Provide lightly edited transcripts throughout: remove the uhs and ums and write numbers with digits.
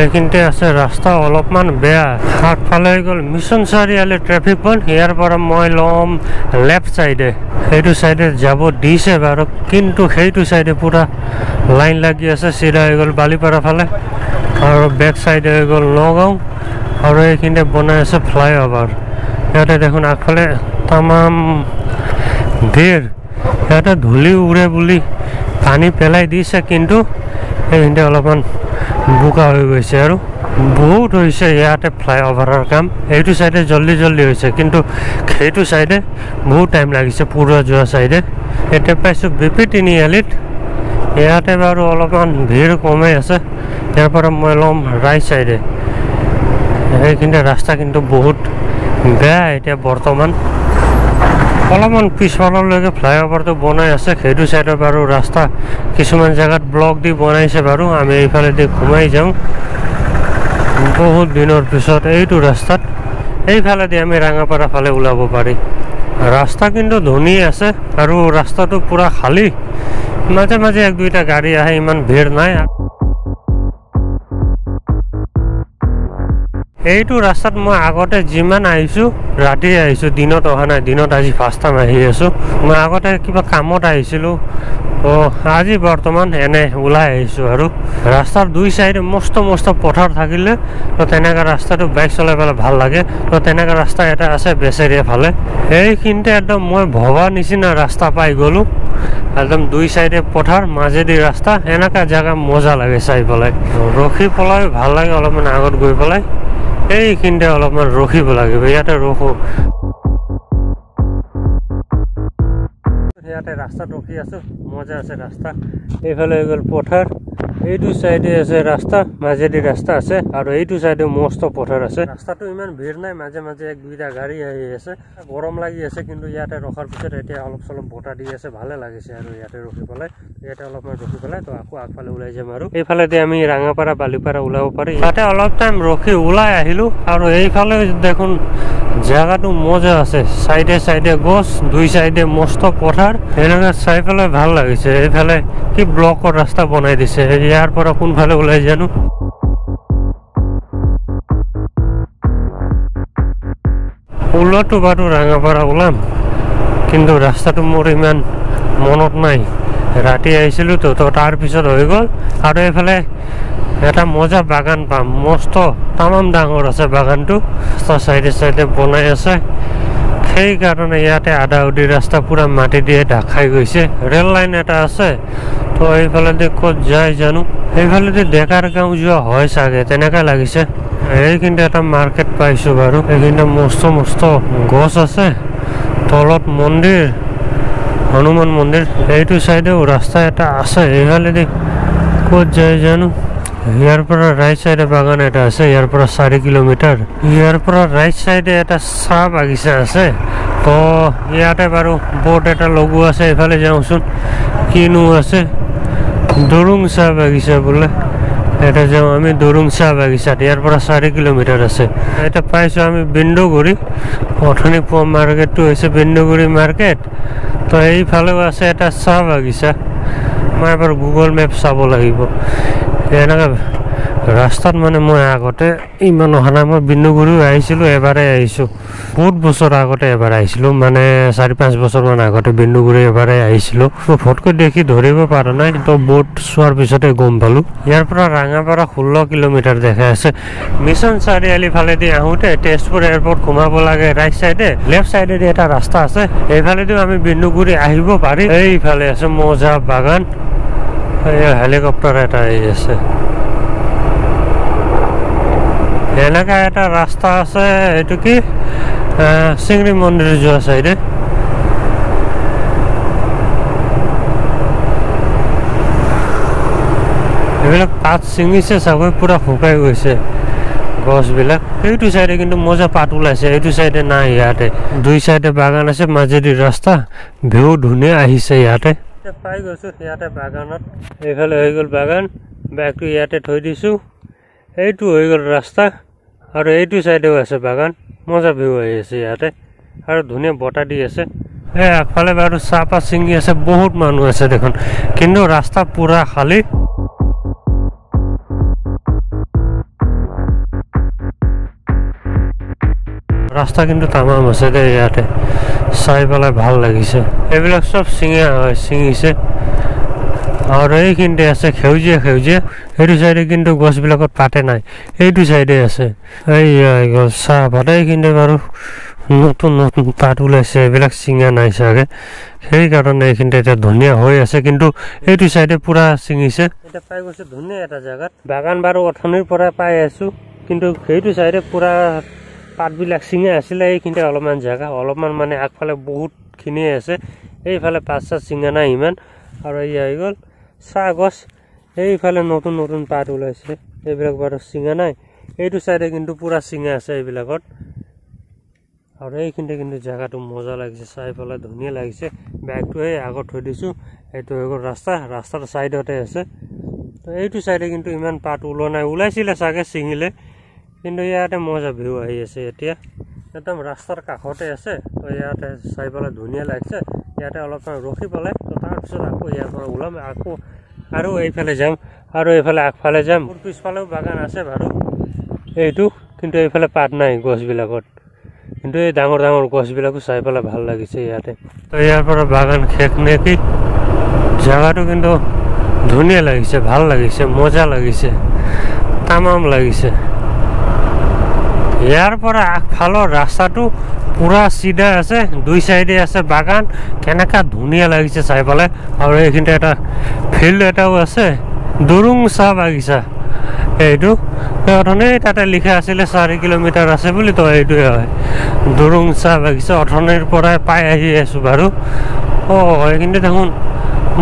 এইখিনিতে আছে ৰাস্তা অলপমান বেয়া আগফালে হৈ গ'ল মিছন চাৰিআলি ট্ৰেফিক পইণ্ট ইয়াৰ পৰা মই ল'ম লেফ্ট চাইডে সেইটো চাইডে যাব দিছে বাৰু কিন্তু সেইটো চাইডে পুৰা লাইন লাগি আছে চিধা হৈ গ'ল বালিপাৰা ফালে আৰু বেক চাইডে হৈ গ'ল নগাঁও আৰু এইখিনিতে বনাই আছে ফ্লাইঅভাৰ ইয়াতে দেখোন আগফালে তামাম ভিৰ ইয়াতে ধূলি উৰে বুলি পানী পেলাই দিছে কিন্তু এইখিনিতে অলপমান বোকা হৈ গৈছে আৰু বহুত হৈছে ইয়াতে ফ্লাইঅভাৰৰ কাম এইটো চাইডে জল্দি হৈছে কিন্তু সেইটো চাইডে বহুত টাইম লাগিছে পুৰা যোৱা চাইডে এতিয়া পাইছোঁ BP তিনিআলিত ইয়াতে বাৰু অলপমান ভিৰ কমেই আছে ইয়াৰ পৰা মই ল'ম ৰাইট চাইডে সেইখিনিতে ৰাস্তা কিন্তু বহুত বেয়া এতিয়া বৰ্তমান অলপমান পিছফাললৈকে ফ্লাইঅভাৰটো বনাই আছে সেইটো চাইডৰ বাৰু ৰাস্তা কিছুমান জেগাত ব্লক দি বনাইছে বাৰু আমি এইফালেদি ঘুমাই যাওঁ বহুত দিনৰ পিছত এইটো ৰাস্তাত এইফালেদি আমি ৰাঙাপাৰা ফালে ওলাব পাৰি ৰাস্তা কিন্তু ধুনীয়া আছে আৰু ৰাস্তাটো পুৰা খালী মাজে মাজে এক দুইটা গাড়ী আহে ইমান ভিৰ নাই এইটো ৰাস্তাত মই আগতে যিমান আহিছোঁ ৰাতি আহিছোঁ দিনত অহা নাই দিনত আজি ফাৰ্ষ্ট টাইম আহি আছোঁ মই আগতে কিবা কামত আহিছিলোঁ তো আজি বৰ্তমান এনে ওলাই আহিছোঁ আৰু ৰাস্তাৰ দুই চাইডে মস্ত পথাৰ থাকিলে তো তেনেকুৱা ৰাস্তাটো বাইক চলাই পেলাই ভাল লাগে তো তেনেকুৱা ৰাস্তা এটা আছে বেচেৰীয়া ফালে এইখিনিতে একদম মই ভবা নিচিনা ৰাস্তা পাই গ'লোঁ একদম দুই চাইডে পথাৰ মাজেদি ৰাস্তা এনেকুৱা জেগা মজা লাগে চাই পেলাই ৰখি পেলাই ভাল লাগে অলপমান আগত গৈ পেলাই এইখিনিতে অলপমান ৰখিব লাগিব ইয়াতে ৰখো ইয়াতে ৰাস্তাত ৰখি আছো মজা আছে ৰাস্তা এইফালে হৈ গ'ল পথাৰ এইটো চাইডে আছে ৰাস্তা মাজেদি ৰাস্তা আছে আৰু এইটো চাইডে মস্ত পথাৰ আছে ৰাস্তাটো ইমান ভিৰ নাই মাজে মাজে এক দুইটা গাড়ী আহি আছে গৰম লাগি আছে কিন্তু ইয়াতে ৰখাৰ পিছত এতিয়া অলপ চলপ বতাহ দি আছে ভালে লাগিছে আৰু ইয়াতে ৰখি পেলাই ইয়াতে অলপমান ৰখি পেলাই তো আকৌ আগফালে ওলাই যাম আৰু এইফালেদি আমি ৰাঙাপাৰা বালিপাৰা ওলাব পাৰি ইয়াতে অলপ টাইম ৰখি ওলাই আহিলোঁ আৰু এইফালে দেখোন জেগাটো মজা আছে চাইডে গছ দুই চাইডে মস্ত পথাৰ এনেকৈ চাই পেলাই ভাল লাগিছে এইফালে কি ব্লকৰ ৰাস্তা বনাই দিছে ইয়াৰ পৰা কোনফালে ওলাই জানো ওলোৱাটো বাৰু ৰাঙাপাৰা ওলাম কিন্তু ৰাস্তাটো মোৰ ইমান মনত নাই ৰাতি আহিছিলোঁ তো তাৰ পিছত হৈ গ'ল আৰু এইফালে এটা মজা বাগান পাম মস্ত তামাম ডাঙৰ আছে বাগানটো চাইডে বনাই আছে সেইকাৰণে ইয়াতে আধা উদি ৰাস্তা পুৰা মাটি দিয়ে ঢাক খাই গৈছে ৰেল লাইন এটা আছে তো এইফালেদি ক'ত যায় জানো এইফালেদি ডেকাৰ গাঁও যোৱা হয় চাগে তেনেকৈ লাগিছে এইখিনিতে এটা মাৰ্কেট পাইছোঁ বাৰু এইখিনিতে মস্ত গছ আছে তলত মন্দিৰ হনুমান মন্দিৰ এইটো চাইডেও ৰাস্তা এটা আছে এইফালেদি ক'ত যায় জানো ইয়াৰ পৰা ৰাইট চাইডে বাগান এটা আছে ইয়াৰ পৰা 4 কিলোমিটাৰ ইয়াৰ পৰা ৰাইট চাইডে এটা চাহ বাগিচা আছে তো ইয়াতে বাৰু বোৰ্ড এটা লগোৱা আছে এইফালে যাওঁচোন কিনো আছে দৰুং চাহ বাগিচা বোলে এটা যাওঁ আমি দৰুং চাহ বাগিচাত ইয়াৰ পৰা 4 কিলোমিটাৰ আছে এটা পাইছোঁ আমি বিন্দুগুৰি অথনি পোৱা মাৰ্কেটটো হৈছে বিন্দুগুৰি মাৰ্কেট তো এইফালেও আছে এটা চাহ বাগিচা মই এবাৰ গুগল মেপ চাব লাগিব এনেকৈ ৰাস্তাত মানে মই আগতে ইমান অহা নাই মই বিন্দুগুৰিও আহিছিলোঁ এবাৰে আহিছোঁ বহুত বছৰ আগতে এবাৰ আহিছিলোঁ মানে 4-5 বছৰমান আগতে বিন্দুগুৰি এবাৰে আহিছিলোঁ ফটকৈ দেখি ধৰিব পৰা নাই তো বোট চোৱাৰ পিছতে গম পালোঁ ইয়াৰ পৰা ৰাঙাপাৰা 16 কিলোমিটাৰ দেখাই আছে মিছন চাৰিআলি ফালেদি আহোঁতে তেজপুৰ এয়াৰপৰ্ট সোমাব লাগে ৰাইট চাইডে লেফ্ট চাইডেদি এটা ৰাস্তা আছে এইফালেদিও আমি বিন্দুগুৰি আহিব পাৰি এইফালে আছে মজা বাগান হেলিকপ্টাৰ এটা আহি আছে এনেকা এটা ৰাস্তা আছে এইটো কি চিংৰি মন্দিৰ যোৱা চাইডে এইবিলাক পাত ছিঙিছে চাগৈ পুৰা শুকাই গৈছে গছবিলাক এইটো চাইডে কিন্তু মজা পাত ওলাইছে এইটো চাইডে নাই ইয়াতে দুই চাইডে বাগান আছে মাজেদি ৰাস্তা ভিউ ধুনীয়া আহিছে ইয়াতে পাই গৈছোঁ ইয়াতে বাগানত এইফালে হৈ গ'ল বাগান বেগটো ইয়াতে থৈ দিছোঁ এইটো হৈ গ'ল ৰাস্তা আৰু এইটো চাইডেও আছে বাগান মজা ভিউ আহি আছে ইয়াতে আৰু ধুনীয়া বতাহ দি আছে এই আগফালে বাৰু চাহপাত ছিঙি আছে বহুত মানুহ আছে দেখোন কিন্তু ৰাস্তা পুৰা খালী ৰাস্তা কিন্তু তামাম আছে দে ইয়াতে চাই পেলাই ভাল লাগিছে এইবিলাক চব ছিঙিছে আৰু এইখিনিতে আছে সেউজীয়া সেইটো চাইডে কিন্তু গছবিলাকত পাতে নাই এইটো চাইডে আছে এই গছ চাহপাত এইখিনিতে বাৰু নতুন পাত ওলাইছে এইবিলাক ছিঙা নাই চাগে সেইকাৰণে এইখিনিতে এতিয়া ধুনীয়া হৈ আছে কিন্তু এইটো চাইডে পুৰা ছিঙিছে এতিয়া পাই গৈছে ধুনীয়া এটা জেগাত বাগান বাৰু অথনিৰ পৰা পাই আছো কিন্তু সেইটো চাইডে পুৰা পাতবিলাক ছিঙা আছিলে এইখিনিতে অলপমান জেগা অলপমান মানে আগফালে বহুতখিনি আছে এইফালে পাত চাত ছিঙা নাই ইমান আৰু এই আহি গ'ল চাহ গছ এইফালে নতুন পাত ওলাইছে এইবিলাক বাৰু ছিঙা নাই এইটো চাইডে কিন্তু পুৰা ছিঙা আছে এইবিলাকত আৰু এইখিনিতে কিন্তু জেগাটো মজা লাগিছে চাই পেলাই ধুনীয়া লাগিছে বেগটো এই আগত থৈ দিছোঁ এইটো হৈ গ'ল ৰাস্তাৰ চাইডতে আছে তো এইটো চাইডে কিন্তু ইমান পাত ওলোৱা নাই ওলাইছিলে চাগে ছিঙিলে কিন্তু ইয়াতে মজা ভিউ আহি আছে এতিয়া একদম ৰাস্তাৰ কাষতে আছে তো ইয়াতে চাই পেলাই ধুনীয়া লাগিছে ইয়াতে অলপমান ৰখি পেলাই তো তাৰপিছত আকৌ ইয়াৰ পৰা ওলাম আকৌ আৰু এইফালে যাম আৰু এইফালে আগফালে যাম মোৰ পিছফালেও বাগান আছে বাৰু এইটো কিন্তু এইফালে পাত নাই গছবিলাকত কিন্তু এই ডাঙৰ গছবিলাকো চাই পেলাই ভাল লাগিছে ইয়াতে তো ইয়াৰ পৰা বাগান শেষ নেকি জেগাটো কিন্তু ধুনীয়া লাগিছে ভাল লাগিছে মজা লাগিছে তামাম লাগিছে ইয়াৰ পৰা আগফালৰ ৰাস্তাটো পুৰা চিধা আছে দুই চাইডে আছে বাগান কেনেকা ধুনীয়া লাগিছে চাই পেলাই আৰু এইখিনিতে এটা ফিল্ড এটাও আছে দুৰুং চাহ বাগিচা এইটো অথনি তাতে লিখা আছিলে 4 কিলোমিটাৰ আছে বুলি তো এইটোৱে হয় দুৰুং চাহ বাগিচা অথনিৰ পৰাই পাই আহি আছো বাৰু এইখিনিতে দেখোন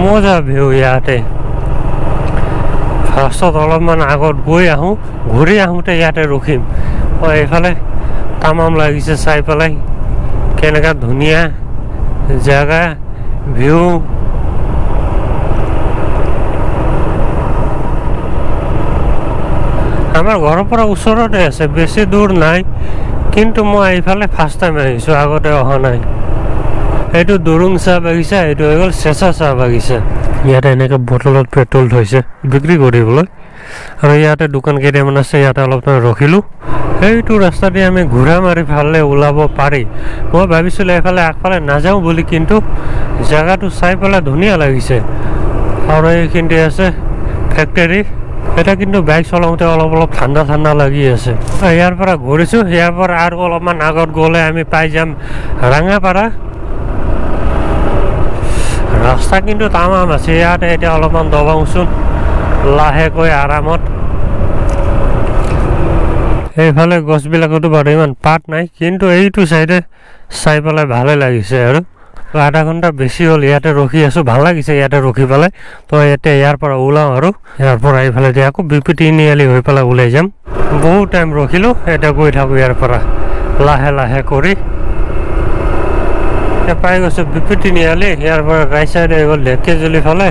মজা ভিউ ইয়াতে ফাৰ্ষ্টত অলপমান আগত গৈ আহোঁ ঘূৰি আহোঁতে ইয়াতে ৰখিম এইফালে তামাম লাগিছে চাই পেলাই কেনেকা ধুনীয়া জেগা ভিউ আমাৰ ঘৰৰ পৰা ওচৰতে আছে বেছি দূৰ নাই কিন্তু মই এইফালে ফাৰ্ষ্ট টাইম আহিছোঁ আগতে অহা নাই এইটো দুৰুং চাহ বাগিচা এইটো হৈ গ'ল চেঁচা চাহ বাগিচা ইয়াতে এনেকৈ বটলত পেট্ৰল থৈছে বিক্ৰী কৰিবলৈ আৰু ইয়াতে দোকান কেইটামান আছে ইয়াতে অলপ ৰখিলোঁ এইটো ৰাস্তা দি আমি ঘূৰা মাৰি ফালে ওলাব পাৰি মই ভাবিছিলোঁ এইফালে আগফালে নাযাওঁ বুলি কিন্তু জেগাটো চাই পেলাই ধুনীয়া লাগিছে আৰু এইখিনিতে আছে ফেক্টৰী এটা কিন্তু বাইক চলাওঁতে অলপ ঠাণ্ডা লাগি আছে ইয়াৰ পৰা ঘূৰিছোঁ ইয়াৰ পৰা আৰু অলপমান আগত গ'লে আমি পাই যাম ৰাঙাপাৰা ৰাস্তা কিন্তু তামাম আছে ইয়াতে এতিয়া অলপমান দবাওঁচোন লাহেকৈ আৰামত এইফালে গছবিলাকতো বাৰু ইমান পাত নাই কিন্তু এইটো চাইডে চাই পেলাই ভালে লাগিছে আৰু আধা ঘণ্টা বেছি হ'ল ইয়াতে ৰখি আছোঁ ভাল লাগিছে ইয়াতে ৰখি পেলাই তো এতিয়া ইয়াৰ পৰা ওলাওঁ আৰু ইয়াৰ পৰা এইফালে দিয়ে আকৌ বিপি তিনিআলি হৈ পেলাই ওলাই যাম বহুত টাইম ৰখিলোঁ এতিয়া গৈ থাকোঁ ইয়াৰ পৰা লাহে কৰি এতিয়া পাই গৈছোঁ বিপি তিনিআলি ইয়াৰ পৰা ৰাইট চাইডে হৈ গ'ল ঢেকীয়াজুলি ফালে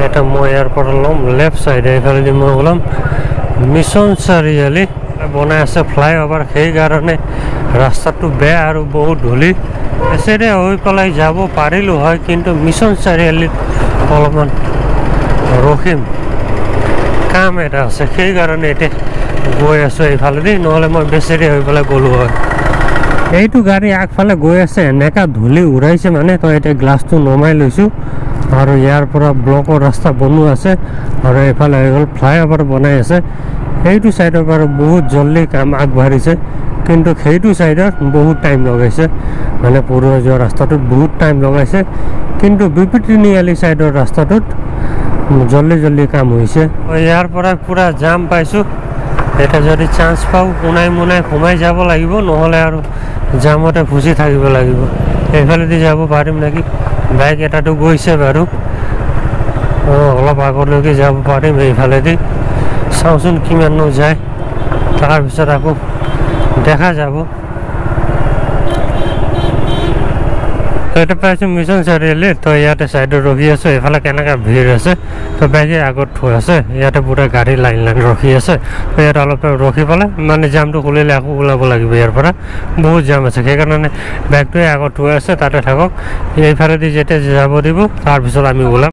এটা মই ইয়াৰ পৰা ল'ম লেফ্ট চাইডে এইফালেদি মই ওলাম মিছন চাৰিআলি বনাই আছে ফ্লাইঅভাৰ সেইকাৰণে ৰাস্তাটো বেয়া আৰু বহুত ধূলি এচেৰে হৈ পেলাই যাব পাৰিলোঁ হয় কিন্তু মিছন চাৰিআলিত অলপমান ৰখিম কাম এটা আছে সেইকাৰণে এতিয়া গৈ আছোঁ এইফালেদি নহ'লে মই বেচেৰি হৈ পেলাই গ'লোঁ হয় এইটো গাড়ী আগফালে গৈ আছে এনেকা ধূলি উৰাইছে মানে তো এতিয়া গ্লাছটো নমাই লৈছোঁ আৰু ইয়াৰ পৰা ব্লকৰ ৰাস্তা বনোৱা আছে আৰু এইফালে হৈ গ'ল ফ্লাইঅভাৰ বনাই আছে সেইটো চাইডৰ পৰা বহুত জলদি কাম আগবাঢ়িছে কিন্তু সেইটো চাইডত বহুত টাইম লগাইছে মানে পৰুৱা যোৱা ৰাস্তাটোত বহুত টাইম লগাইছে কিন্তু বিপি তিনিআলি চাইডৰ ৰাস্তাটোত জলদি কাম হৈছে ইয়াৰ পৰা পুৰা জাম পাইছোঁ এটা যদি চান্স পাওঁ উনাই মুনাই সোমাই যাব লাগিব নহ'লে আৰু জামতে ফুচি থাকিব লাগিব এইফালেদি যাব পাৰিম নেকি বাইক এটাতো গৈছে বাৰু অলপ আগলৈকে যাব পাৰিম এইফালেদি চাওঁচোন কিমাননো যায় তাৰপিছত আকৌ দেখা যাব এটা পাইছোঁ মিছন চাৰিআলি তো ইয়াতে চাইডত ৰখি আছোঁ এইফালে কেনেকৈ ভিৰ আছে তো বাইকে আগত থৈ আছে ইয়াতে পুৰা গাড়ী লাইন ৰখি আছে তো ইয়াতে অলপ ৰখি পেলাই মানে জামটো খুলিলে আকৌ ওলাব লাগিব ইয়াৰ পৰা বহুত জাম আছে সেইকাৰণে বাইকটোৱে আগত থৈ আছে তাতে থাকক এইফালেদি যেতিয়া যাব দিব তাৰপিছত আমি ওলাম